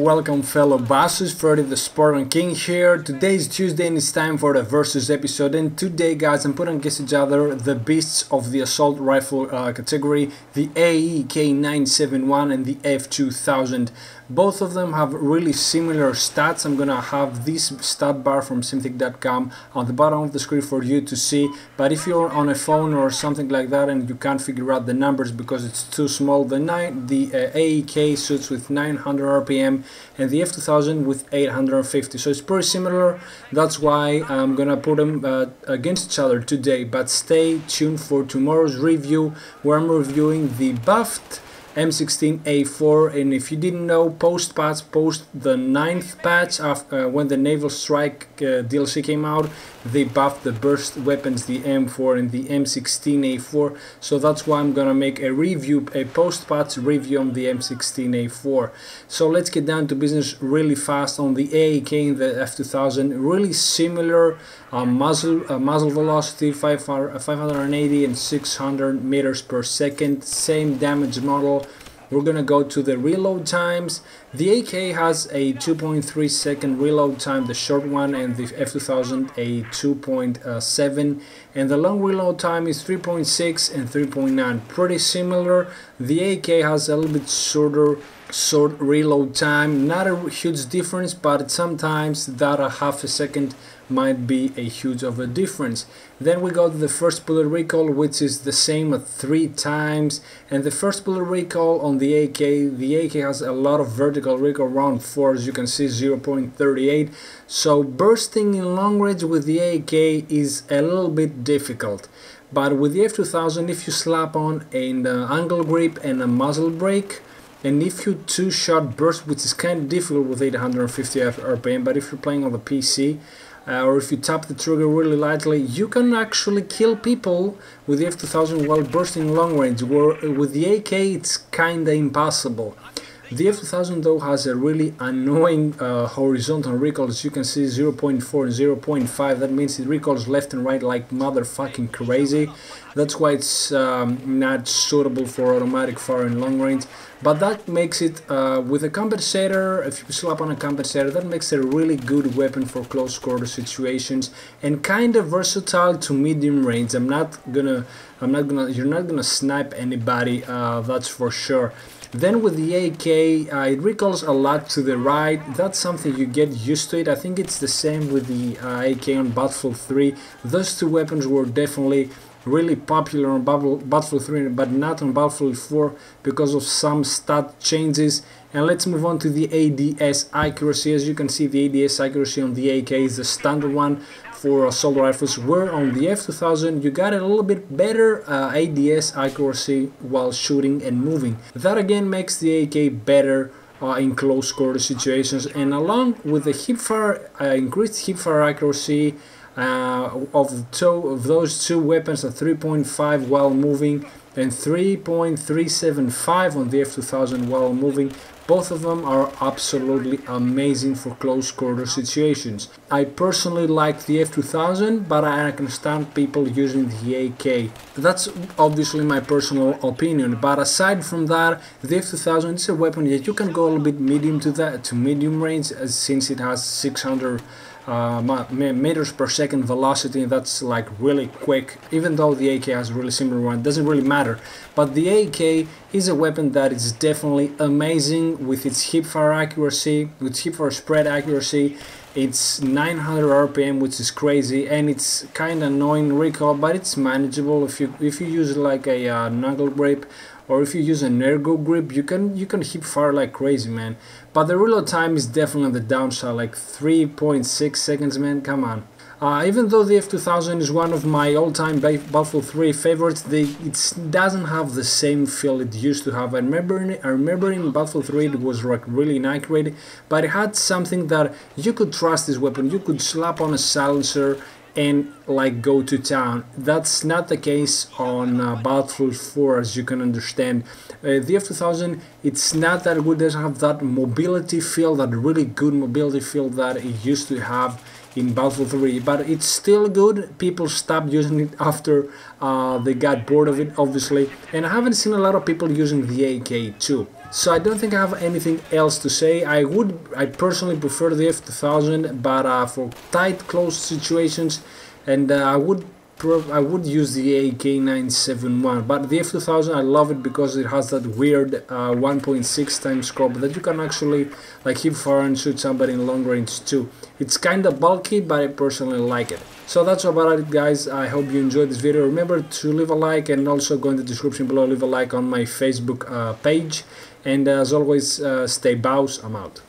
welcome fellow bosses, Freddy the Spartan King here. Today is Tuesday and it's time for the versus episode, and today guys I'm putting against each other the beasts of the assault rifle category, the AEK-971 and the F2000. Both of them have really similar stats. I'm gonna have this stat bar from Synthetic.com on the bottom of the screen for you to see, but if you're on a phone or something like that and you can't figure out the numbers because it's too small, the AEK suits with 900 RPM and the F2000 with 850, so it's pretty similar. That's why I'm gonna put them against each other today, but stay tuned for tomorrow's review where I'm reviewing the buffed M16A4. And if you didn't know, post the 9th patch when the Naval Strike DLC came out, they buffed the burst weapons, the M4 and the M16A4, so that's why I'm gonna make a review, a post-patch review on the M16A4. So let's get down to business really fast on the AEK and the F2000. Really similar muzzle velocity, 580 and 600 meters per second, same damage model. We're gonna go to the reload times. The AK has a 2.3 second reload time, the short one, and the F2000 a 2.7, and the long reload time is 3.6 and 3.9. Pretty similar. The AK has a little bit short reload time, not a huge difference, but sometimes that a half a second might be a huge of a difference. Then we go to the first bullet recoil, which is the same at 3 times, and the first bullet recoil on the AK has a lot of vertical recoil, around 4, as you can see, 0.38, so bursting in long range with the AK is a little bit difficult. But with the F2000, if you slap on an angle grip and a muzzle brake, and if you two-shot burst, which is kind of difficult with 850 RPM, but if you're playing on the PC, or if you tap the trigger really lightly, you can actually kill people with the F2000 while bursting long range, where with the AK it's kinda impossible. The F2000 though has a really annoying horizontal recoil, as you can see, 0.4 and 0.5. That means it recoils left and right like motherfucking crazy. That's why it's not suitable for automatic fire in long range. But that makes it, with a compensator, if you slap on a compensator, that makes it a really good weapon for close quarter situations and kind of versatile to medium range. You're not gonna snipe anybody, that's for sure. Then with the AK, it recoils a lot to the right. That's something you get used to it. I think it's the same with the AK on Battlefield 3. Those two weapons were definitely really popular on Battlefield 3, but not on Battlefield 4 because of some stat changes. And let's move on to the ADS accuracy. As you can see, the ADS accuracy on the AK is the standard one for assault rifles, where on the F2000 you got a little bit better ADS accuracy while shooting and moving. That again makes the AK better in close quarter situations, and along with the hipfire, increased hipfire accuracy of those two weapons at 3.5 while moving and 3.375 on the F2000 while moving. Both of them are absolutely amazing for close quarter situations. I personally like the F2000, but I can stand people using the AK. That's obviously my personal opinion, but aside from that, the F2000 is a weapon that you can go a little bit medium to medium range, since it has 600 meters per second velocity. That's like really quick. Even though the AK has a really similar one, it doesn't really matter. But the AK is a weapon that is definitely amazing with its hipfire accuracy, with hipfire spread accuracy. It's 900 RPM, which is crazy, and it's kind of annoying recoil, but it's manageable if you use like a knuckle grip, or if you use an ergo grip, you can hip fire like crazy, man. But the reload time is definitely on the downside, like 3.6 seconds, man. Come on. Even though the F2000 is one of my all-time Battlefield 3 favorites, it doesn't have the same feel it used to have. I remember in Battlefield 3 it was like really inaccurate, but it had something that you could trust this weapon. You could slap on a silencer and like go to town. That's not the case on Battlefield 4, as you can understand. The F2000, it's not that good, doesn't have that mobility feel, that really good mobility feel that it used to have in Battlefield 3, but it's still good. People stopped using it after they got bored of it, obviously, and I haven't seen a lot of people using the AK too. So I don't think I have anything else to say. I personally prefer the F2000, but for tight, close situations, and I would use the AEK-971, but the F2000 I love it because it has that weird 1.6 times scope that you can actually like hip fire and shoot somebody in long range too. It's kinda bulky, but I personally like it. So that's about it, guys. I hope you enjoyed this video. Remember to leave a like, and also go in the description below, leave a like on my Facebook page. And as always, stay bows. I'm out.